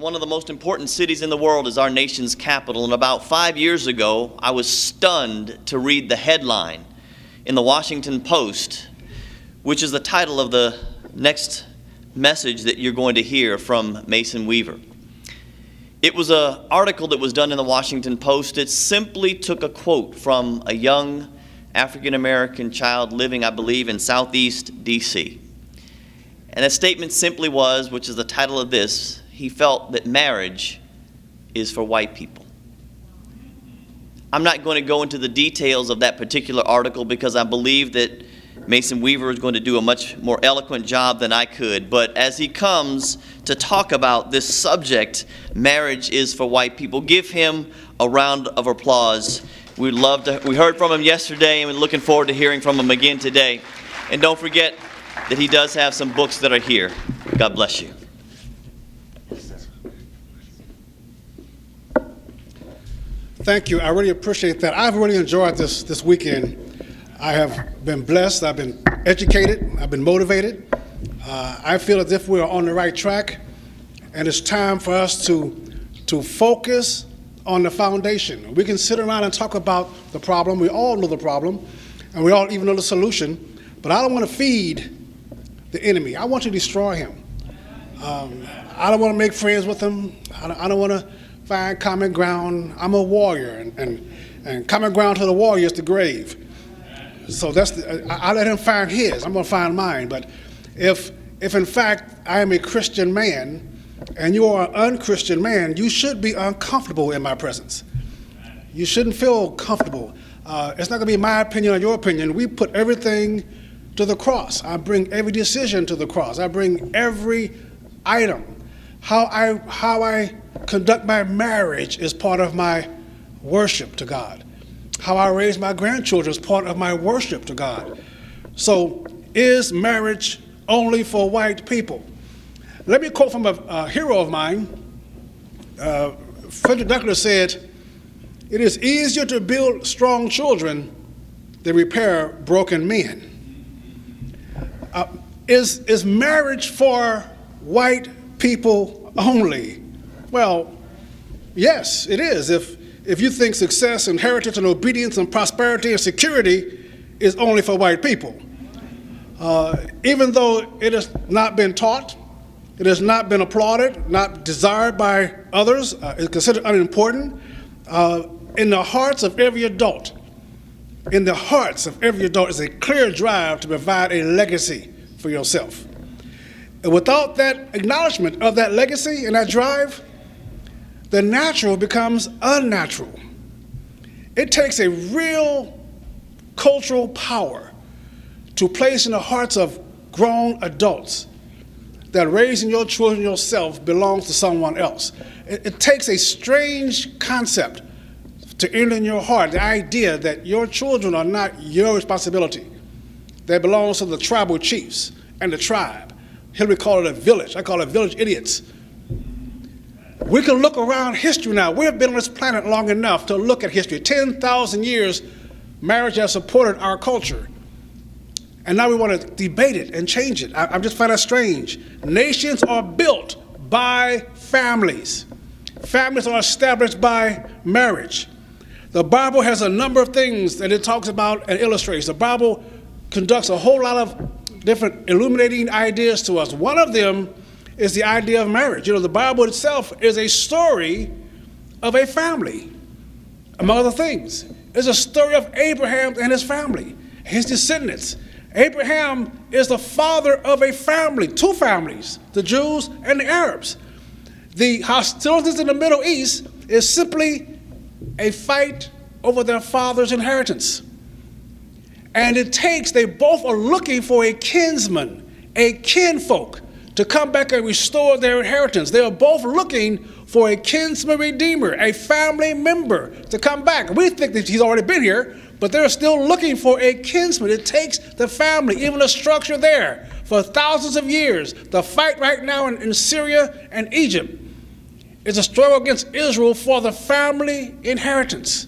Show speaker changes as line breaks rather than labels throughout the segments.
One of the most important cities in the world is our nation's capital, and about 5 years ago, I was stunned to read the headline in the Washington Post, which is the title of the next message that you're going to hear from Mason Weaver. It was an article that was done in the Washington Post. It simply took a quote from a young African-American child living, I believe, in Southeast D.C. And that statement simply was, which is the title of this, he felt that marriage is for white people. I'm not going to go into the details of that particular article because I believe that Mason Weaver is going to do a much more eloquent job than I could. But as he comes to talk about this subject, marriage is for white people, give him a round of applause. We heard from him yesterday, and we're looking forward to hearing from him again today. And don't forget that he does have some books that are here. God bless you.
Thank you. I really appreciate that. I've really enjoyed this weekend. I have been blessed. I've been educated. I've been motivated. I feel as if we're on the right track, and it's time for us to focus on the foundation. We can sit around and talk about the problem. We all know the problem, and we all even know the solution, but I don't want to feed the enemy. I want to destroy him. I don't want to make friends with him. I don't want to find common ground. I'm a warrior, and common ground to the warrior is the grave. So I let him find his. I'm going to find mine. But if in fact I am a Christian man and you are an unchristian man, you should be uncomfortable in my presence. You shouldn't feel comfortable. It's not going to be my opinion or your opinion. We put everything to the cross. I bring every decision to the cross. I bring every item. How I conduct my marriage is part of my worship to God. How I raise my grandchildren is part of my worship to God. So is marriage only for white people? Let me quote from a hero of mine. Frederick Douglass said, "It is easier to build strong children than repair broken men." Is marriage for white people only? Well, yes, it is. If you think success, inheritance, and obedience, and prosperity and security is only for white people. Even though it has not been taught, it has not been applauded, not desired by others, it's considered unimportant, in the hearts of every adult, is a clear drive to provide a legacy for yourself. And without that acknowledgement of that legacy and that drive, the natural becomes unnatural. It takes a real cultural power to place in the hearts of grown adults that raising your children yourself belongs to someone else. It takes a strange concept to enter in your heart, the idea that your children are not your responsibility. They belong to the tribal chiefs and the tribe. Hillary called it a village. I call it village idiots. We can look around history now. We've been on this planet long enough to look at history. 10,000 years, marriage has supported our culture. And now we want to debate it and change it. I just find that strange. Nations are built by families. Families are established by marriage. The Bible has a number of things that it talks about and illustrates. The Bible conducts a whole lot of different illuminating ideas to us. One of them is the idea of marriage. You know, the Bible itself is a story of a family, among other things. It's a story of Abraham and his family, his descendants. Abraham is the father of a family, two families, the Jews and the Arabs. The hostilities in the Middle East is simply a fight over their father's inheritance. And they both are looking for a kinsman, a kinfolk, to come back and restore their inheritance. They are both looking for a kinsman redeemer, a family member to come back. We think that he's already been here, but they're still looking for a kinsman. It takes the family, even the structure there, for thousands of years. The fight right now in Syria and Egypt is a struggle against Israel for the family inheritance.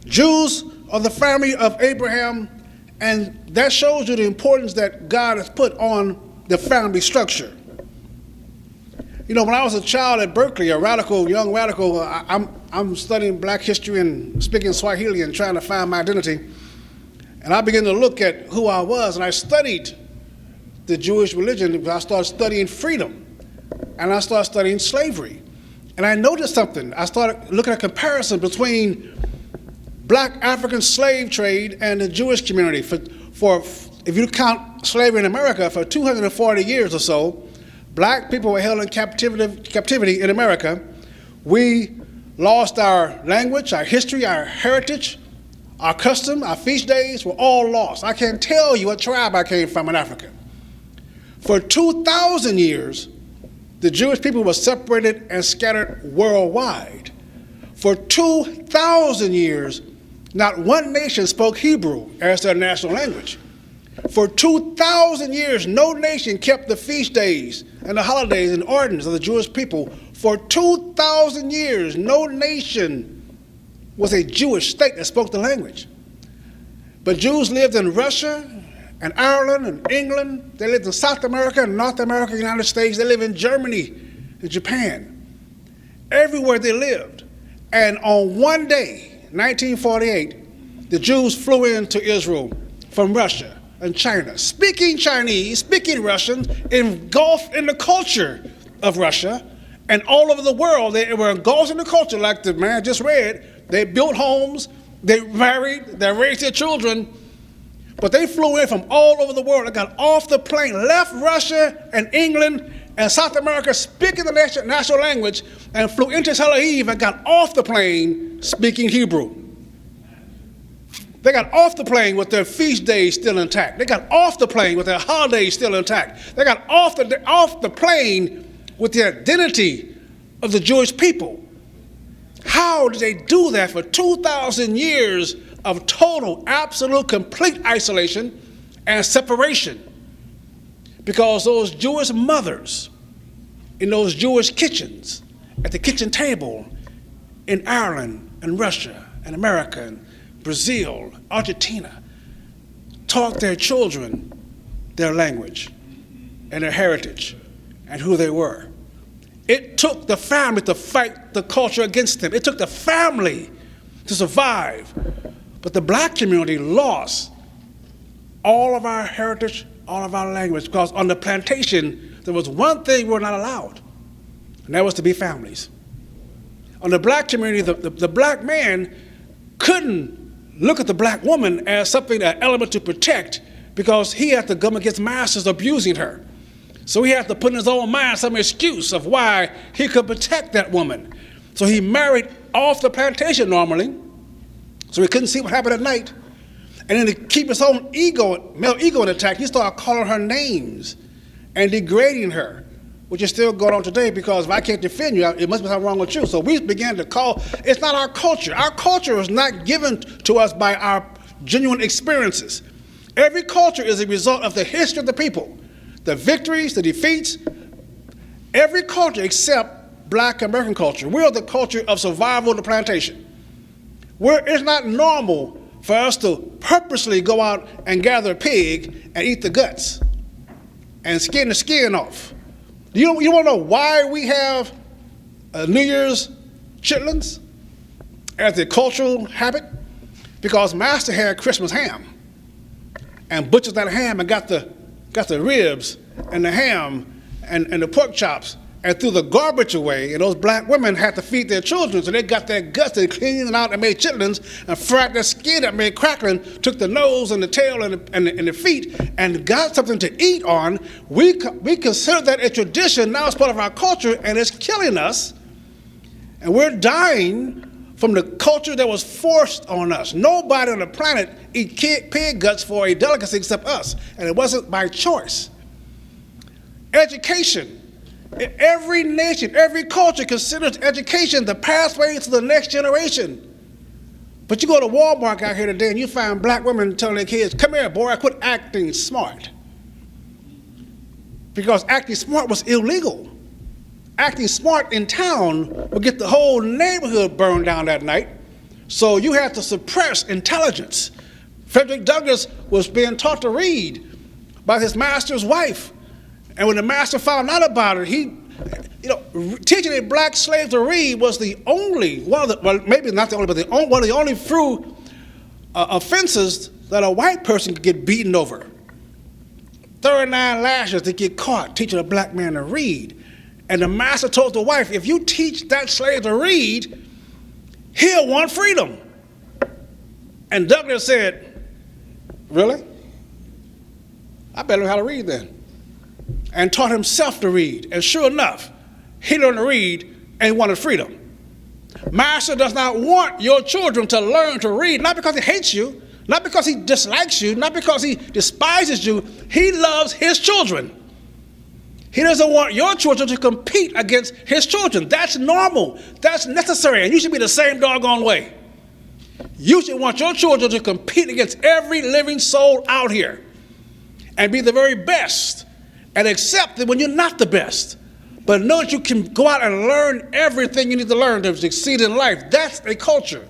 Jews are the family of Abraham, and that shows you the importance that God has put on the family structure. When I was a child at Berkeley, a young radical, I'm studying black history and speaking Swahili and trying to find my identity. And I began to look at who I was, and I studied the Jewish religion. I started studying freedom, and I started studying slavery. And I noticed something. I started looking at a comparison between black African slave trade and the Jewish community. For if you count slavery in America, for 240 years or so, black people were held in captivity in America. We lost our language, our history, our heritage, our custom, our feast days were all lost. I can't tell you what tribe I came from in Africa. For 2,000 years, the Jewish people were separated and scattered worldwide. For 2,000 years, not one nation spoke Hebrew as their national language. For 2,000 years, no nation kept the feast days and the holidays and ordinances of the Jewish people. For 2,000 years, no nation was a Jewish state that spoke the language. But Jews lived in Russia and Ireland and England. They lived in South America and North America, United States. They lived in Germany and Japan. Everywhere they lived. And on one day, 1948, the Jews flew into Israel from Russia and China, speaking Chinese, speaking Russian, engulfed in the culture of Russia. And all over the world, they were engulfed in the culture, like the man just read. They built homes, they married, they raised their children, but they flew in from all over the world. They got off the plane, left Russia and England and South America speaking the national language, and flew into Tel Aviv and got off the plane speaking Hebrew. They got off the plane with their feast days still intact. They got off the plane with their holidays still intact. They got off the plane with the identity of the Jewish people. How did they do that for 2,000 years of total, absolute, complete isolation and separation? Because those Jewish mothers in those Jewish kitchens, at the kitchen table in Ireland and Russia and America and Brazil, Argentina, taught their children their language and their heritage and who they were. It took the family to fight the culture against them. It took the family to survive. But the black community lost all of our heritage, all of our language, because on the plantation, there was one thing we were not allowed, and that was to be families. On the black community, the black man couldn't look at the black woman as something, an element to protect, because he had to come against masters abusing her. So he had to put in his own mind some excuse of why he could protect that woman. So he married off the plantation normally, so he couldn't see what happened at night. And then to keep his own ego, male ego intact, he started calling her names and degrading her, which is still going on today, because if I can't defend you, it must be something wrong with you. So we began to call, it's not our culture. Our culture is not given to us by our genuine experiences. Every culture is a result of the history of the people. The victories, the defeats, every culture except black American culture. We're the culture of survival of the plantation. It's not normal for us to purposely go out and gather a pig and eat the guts and skin the skin off. You want to know why we have New Year's chitlins as a cultural habit? Because Master had Christmas ham and butchered that ham and got the ribs and the ham and the pork chops and threw the garbage away, and those black women had to feed their children, so they got their guts, they cleaned them out and made chitlins and fried their skin up, made crackling, took the nose and the tail and the feet and got something to eat on. We consider that a tradition. Now it's part of our culture, and it's killing us, and we're dying from the culture that was forced on us. Nobody on the planet eat pig guts for a delicacy except us, and it wasn't by choice. Education. Every nation, every culture considers education the pathway to the next generation. But you go to Walmart out here today and you find black women telling their kids, come here, boy, quit acting smart. Because acting smart was illegal. Acting smart in town would get the whole neighborhood burned down that night. So you had to suppress intelligence. Frederick Douglass was being taught to read by his master's wife. And when the master found out about it, teaching a black slave to read was the only, one of the, well, maybe not the only, but one of the only few offenses that a white person could get beaten over. 39 lashes to get caught teaching a black man to read. And the master told the wife, if you teach that slave to read, he'll want freedom. And Douglas said, really? I better learn how to read then. And taught himself to read. And sure enough, he learned to read and wanted freedom. Master does not want your children to learn to read, not because he hates you, not because he dislikes you, not because he despises you. He loves his children. He doesn't want your children to compete against his children. That's normal. That's necessary. And you should be the same doggone way. You should want your children to compete against every living soul out here and be the very best and accept it when you're not the best. But know that you can go out and learn everything you need to learn to succeed in life. That's a culture.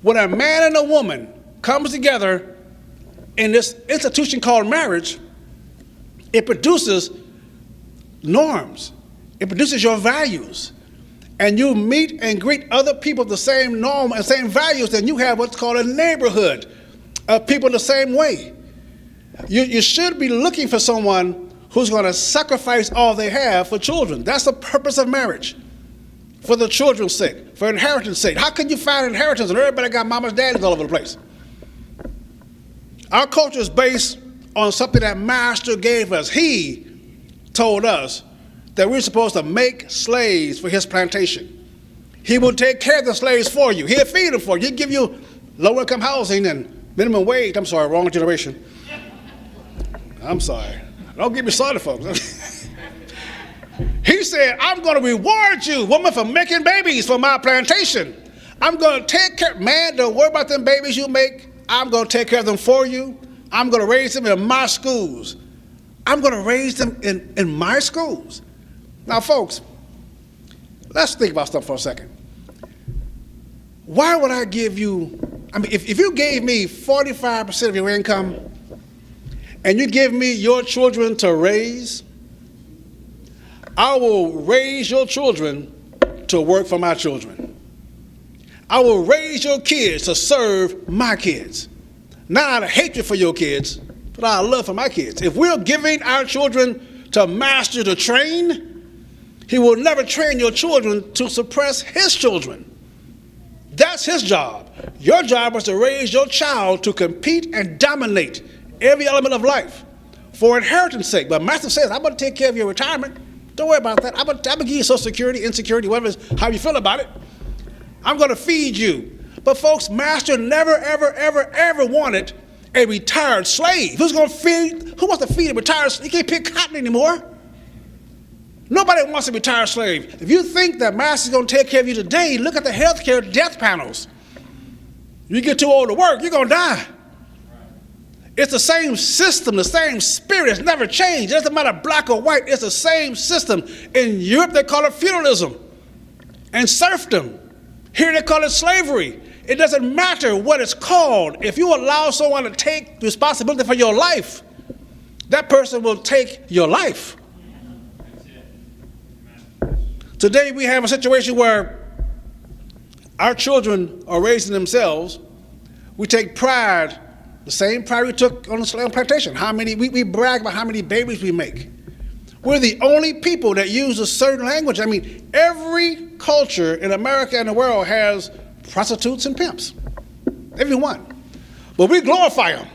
When a man and a woman comes together in this institution called marriage, it produces norms. It produces your values. And you meet and greet other people with the same norm and same values, then you have what's called a neighborhood of people the same way. You should be looking for someone who's going to sacrifice all they have for children. That's the purpose of marriage. For the children's sake, for inheritance sake. How can you find inheritance and everybody got mamas, daddies all over the place? Our culture is based on something that Master gave us. He told us that we're supposed to make slaves for his plantation. He will take care of the slaves for you. He'll feed them for you. He'll give you low-income housing and minimum wage. I'm sorry, wrong generation. I'm sorry. Don't get me started, folks. He said, I'm going to reward you, woman, for making babies for my plantation. I'm going to take care. Man, don't worry about them babies you make. I'm going to take care of them for you. I'm going to raise them in my schools. I'm going to raise them in my schools. Now, folks, let's think about stuff for a second. Why would I give you, if you gave me 45% of your income and you give me your children to raise, I will raise your children to work for my children. I will raise your kids to serve my kids. Not out of hatred for your kids, but out of love for my kids. If we're giving our children to Master to train, he will never train your children to suppress his children. That's his job. Your job is to raise your child to compete and dominate every element of life for inheritance sake. But Master says, I'm going to take care of your retirement. Don't worry about that. I'm going to give you Social Security, insecurity, whatever, how you feel about it. I'm going to feed you. But folks, Master never, ever, ever, ever wanted a retired slave. Who wants to feed a retired slave? You can't pick cotton anymore. Nobody wants a retired slave. If you think that Master's going to take care of you today, look at the healthcare death panels. You get too old to work, you're going to die. It's the same system, the same spirit. It's never changed. It doesn't matter black or white. It's the same system. In Europe, they call it feudalism and serfdom. Here, they call it slavery. It doesn't matter what it's called. If you allow someone to take responsibility for your life, that person will take your life. Today, we have a situation where our children are raising themselves. We take pride, the same pride we took on the slave plantation. We brag about how many babies we make. We're the only people that use a certain language. Every culture in America and the world has prostitutes and pimps. Every one. But we glorify them.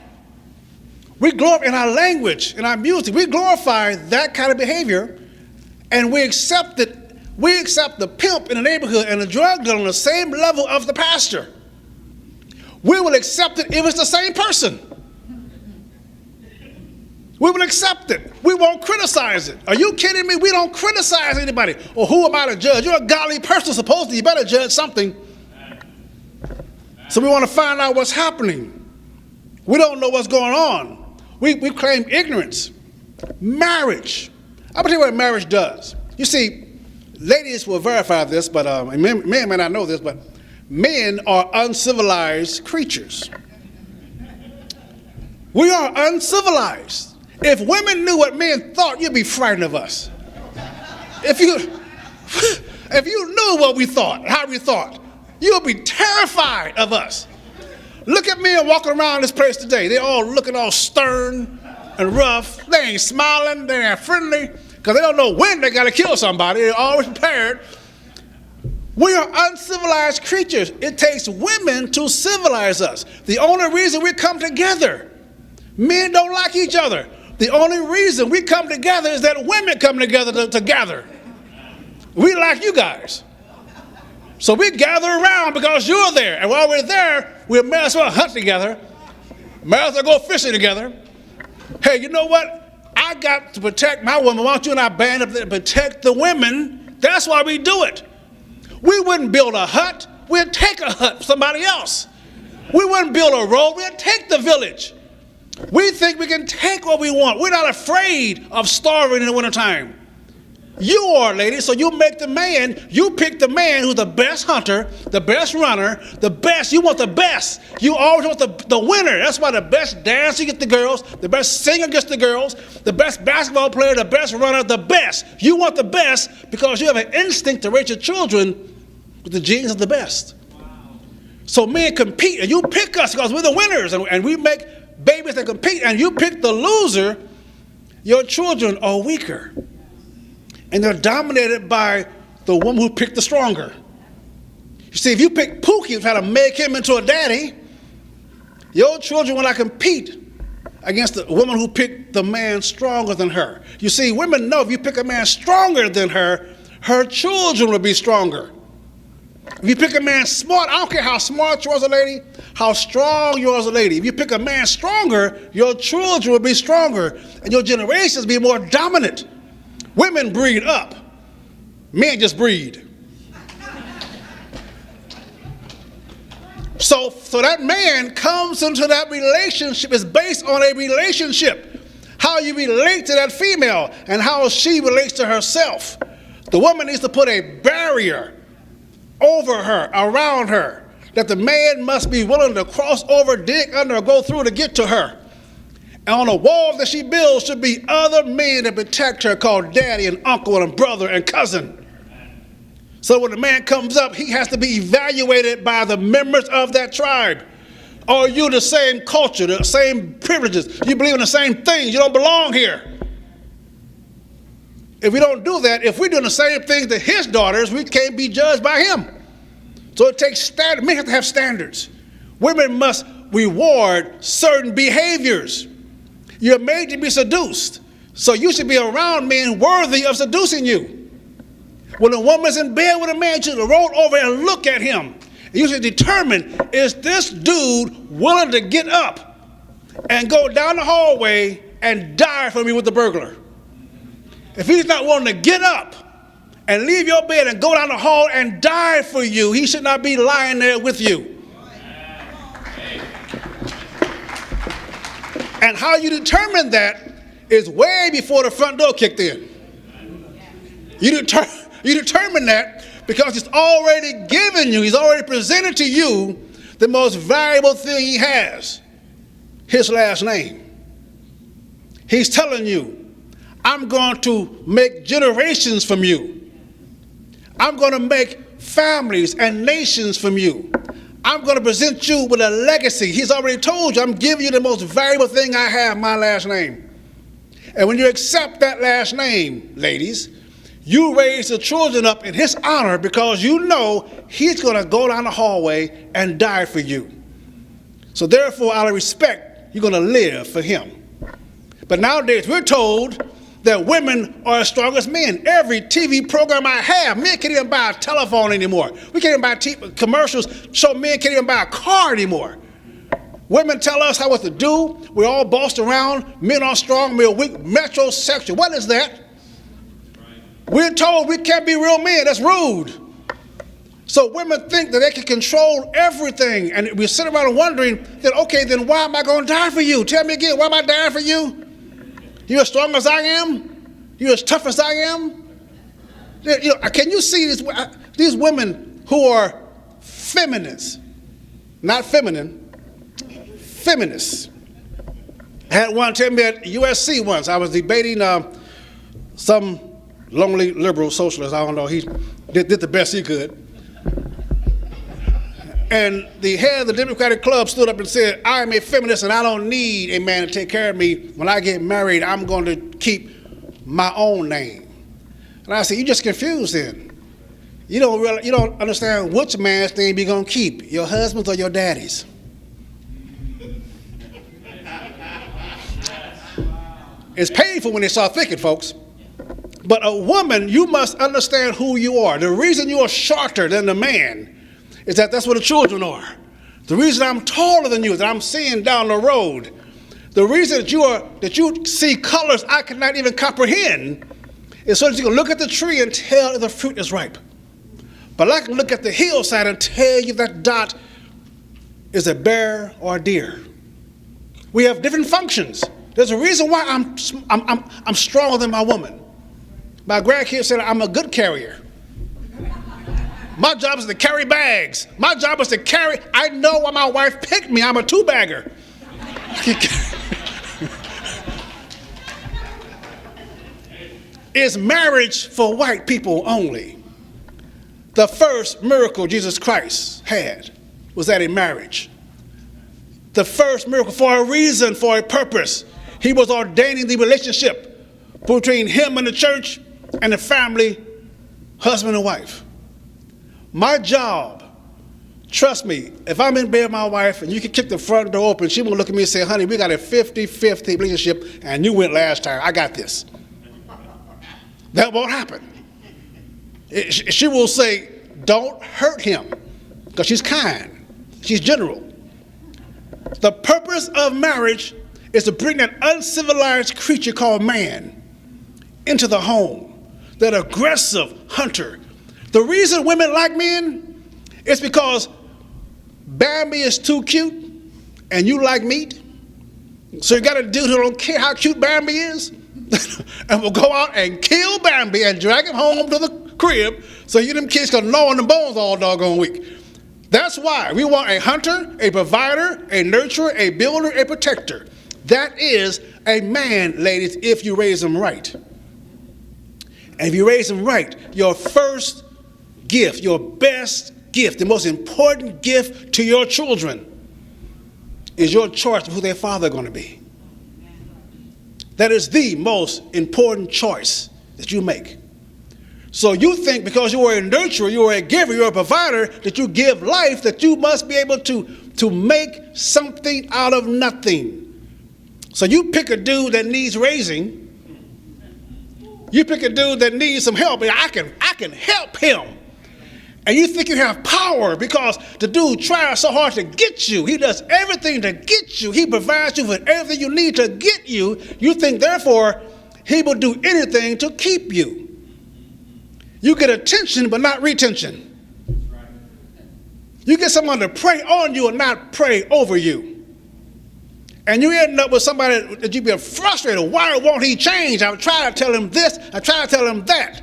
We glorify in our language, in our music. We glorify that kind of behavior, and we accept it. We accept the pimp in the neighborhood and the drug dealer on the same level of the pastor. We will accept it if it's the same person. We will accept it. We won't criticize it. Are you kidding me? We don't criticize anybody. Or who am I to judge? You're a godly person, supposedly. You better judge something. So we want to find out what's happening. We don't know what's going on. We claim ignorance. Marriage. I'm going to tell you what marriage does. You see, ladies will verify this, but men may not know this, but men are uncivilized creatures. We are uncivilized. If women knew what men thought, you'd be frightened of us. If you knew what we thought, how we thought, you would be terrified of us. Look at men walking around this place today. They're all looking all stern and rough. They ain't smiling. They ain't friendly because they don't know when they got to kill somebody. They're always prepared. We are uncivilized creatures. It takes women to civilize us. The only reason we come together, men don't like each other. The only reason we come together is that women come together to gather. We like you guys. So we gather around because you're there. And while we're there, we may as well hunt together. May as well go fishing together. Hey, you know what? I got to protect my woman. Why don't you and I band up there to protect the women? That's why we do it. We wouldn't build a hut. We'd take a hut for somebody else. We wouldn't build a road. We'd take the village. We think we can take what we want. We're not afraid of starving in the wintertime. You are, ladies, so you make the man, you pick the man who's the best hunter, the best runner, the best. You want the best. You always want the winner. That's why the best dancer gets the girls, the best singer gets the girls, the best basketball player, the best runner, the best. You want the best because you have an instinct to raise your children with the genes of the best. Wow. So men compete, and you pick us because we're the winners, and we make babies that compete, and you pick the loser, your children are weaker. And they're dominated by the woman who picked the stronger. You see, if you pick Pookie and try to make him into a daddy, your children will not compete against the woman who picked the man stronger than her. You see, women know if you pick a man stronger than her, her children will be stronger. If you pick a man smart, I don't care how smart you are as a lady, how strong you are as a lady. If you pick a man stronger, your children will be stronger, and your generations will be more dominant. Women breed up. Men just breed. So that man comes into that relationship is based on a relationship. How you relate to that female and how she relates to herself. The woman needs to put a barrier over her, around her, that the man must be willing to cross over, dig under, or go through to get to her. And on the wall that she builds should be other men that protect her, called daddy and uncle and brother and cousin. So when the man comes up, he has to be evaluated by the members of that tribe. Are you the same culture, the same privileges? You believe in the same things? You don't belong here. If we don't do that, if we're doing the same things to his daughters, we can't be judged by him. So it takes standards. Men have to have standards. Women must reward certain behaviors. You're made to be seduced. So you should be around men worthy of seducing you. When a woman's in bed with a man, you should roll over and look at him. You should determine, is this dude willing to get up and go down the hallway and die for me with the burglar? If he's not willing to get up and leave your bed and go down the hall and die for you, he should not be lying there with you. And how you determine that is way before the front door kicked in. You determine that because he's already given you, he's already presented to you the most valuable thing he has, his last name. He's telling you, I'm going to make generations from you. I'm going to make families and nations from you. I'm going to present you with a legacy. He's already told you, I'm giving you the most valuable thing I have, my last name. And when you accept that last name, ladies, you raise the children up in his honor because you know he's going to go down the hallway and die for you. So therefore, out of respect, you're going to live for him. But nowadays, we're told that women are as strong as men. Every TV program I have, men can't even buy a telephone anymore. We can't even buy commercials show men can't even buy a car anymore. Women tell us how what to do. We're all bossed around. Men are strong, men are weak, metrosexual. What is that? We're told we can't be real men. That's rude. So women think that they can control everything. And we sit around wondering that, okay, then why am I going to die for you? Tell me again, why am I dying for you? You as strong as I am? You as tough as I am? You know, can you see these women who are feminists, not feminine, feminists? I had one tell me at USC once. I was debating some lonely liberal socialist. I don't know. He did the best he could. And the head of the Democratic Club stood up and said, I am a feminist and I don't need a man to take care of me. When I get married, I'm going to keep my own name. And I said, you're just confused then. You don't understand which man's name you're going to keep, your husband's or your daddy's. It's painful when they start thinking, folks. But a woman, you must understand who you are. The reason you are shorter than the man is that's where the children are. The reason I'm taller than you, that I'm seeing down the road. The reason that you see colors I cannot even comprehend is so that you can look at the tree and tell if the fruit is ripe. But I can look at the hillside and tell you that dot is a bear or a deer. We have different functions. There's a reason why I'm stronger than my woman. My grandkids said I'm a good carrier. My job is to carry bags. My job is to carry. I know why my wife picked me. I'm a two-bagger. Is marriage for white people only? The first miracle Jesus Christ had was at a marriage. The first miracle for a reason, for a purpose. He was ordaining the relationship between him and the church and the family, husband and wife. My job, trust me, if I'm in bed with my wife and you can kick the front door open, she will look at me and say, honey, we got a 50-50 relationship and you went last time. I got this. That won't happen. She will say, don't hurt him, because she's kind. She's general. The purpose of marriage is to bring that uncivilized creature called man into the home, that aggressive hunter. The reason women like men is because Bambi is too cute and you like meat. So you got a dude who don't care how cute Bambi is and will go out and kill Bambi and drag him home to the crib so you them kids can gnaw on the bones all doggone week. That's why we want a hunter, a provider, a nurturer, a builder, a protector. That is a man, ladies, if you raise him right. And if you raise him right, your first gift, your best gift, the most important gift to your children is your choice of who their father is going to be. That is the most important choice that you make. So you think because you are a nurturer, you are a giver, you're a provider, that you give life, that you must be able to make something out of nothing. So you pick a dude that needs raising. You pick a dude that needs some help, and I can help him. And you think you have power because the dude tries so hard to get you. He does everything to get you. He provides you with everything you need to get you. You think, therefore, he will do anything to keep you. You get attention, but not retention. You get someone to pray on you and not pray over you. And you end up with somebody that you be frustrated. Why won't he change? I try to tell him this. I try to tell him that.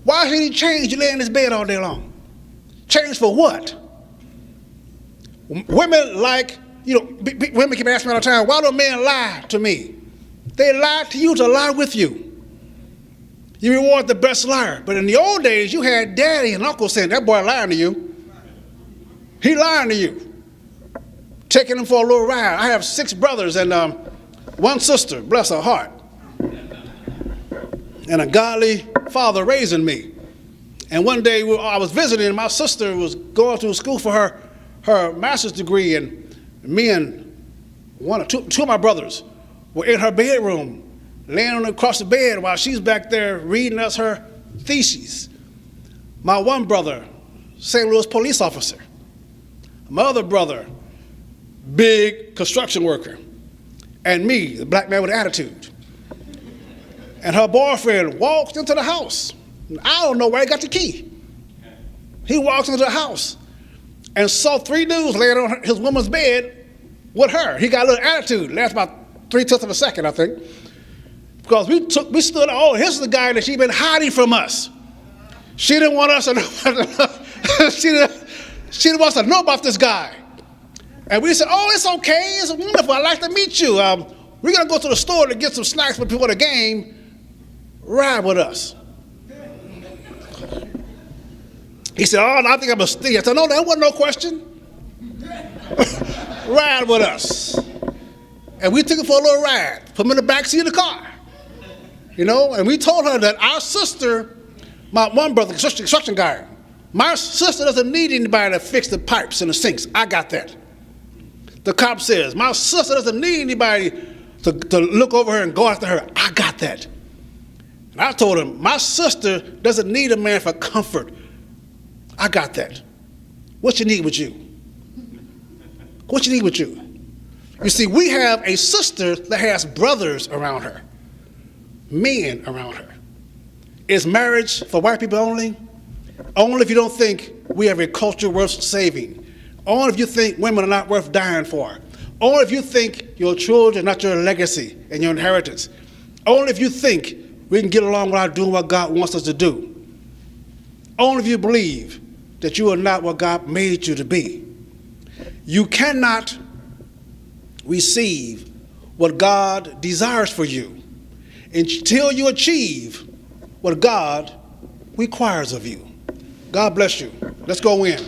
Why should he change? You lay in his bed all day long. Change for what? Women like, women keep asking me all the time, why do men lie to me? They lie to you to lie with you. You reward the best liar. But in the old days, you had daddy and uncle saying, that boy lying to you. He lying to you. Taking him for a little ride. I have 6 brothers and one sister, bless her heart. And a godly father raising me. And one day I was visiting, and my sister was going to school for her master's degree, and me and two of my brothers were in her bedroom, laying across the bed while she's back there reading us her thesis. My one brother, St. Louis police officer. My other brother, big construction worker. And me, the black man with attitude. And her boyfriend walked into the house. I don't know where he got the key. He walks into the house and saw 3 dudes laying on his woman's bed with her. He got a little attitude. Lasted about 3/10 of a second, I think. Because we stood, oh, here's the guy that she'd been hiding from us. She didn't want us to know. she didn't want us to know about this guy. And we said, oh, it's okay. It's wonderful. I'd like to meet you. We're going to go to the store to get some snacks for people at the game. Ride with us. He said, oh, I think I'm a steal. I said, no, that wasn't no question. Ride with us. And we took him for a little ride, put him in the backseat of the car. And we told her that our sister, my one brother, construction guy, my sister doesn't need anybody to fix the pipes and the sinks. I got that. The cop says, my sister doesn't need anybody to look over her and go after her. I got that. And I told him, my sister doesn't need a man for comfort. I got that. What you need with you? What you need with you? You see, we have a sister that has brothers around her, men around her. Is marriage for white people only? Only if you don't think we have a culture worth saving. Only if you think women are not worth dying for. Only if you think your children are not your legacy and your inheritance. Only if you think we can get along without doing what God wants us to do. Only if you believe that you are not what God made you to be. You cannot receive what God desires for you until you achieve what God requires of you. God bless you. Let's go in.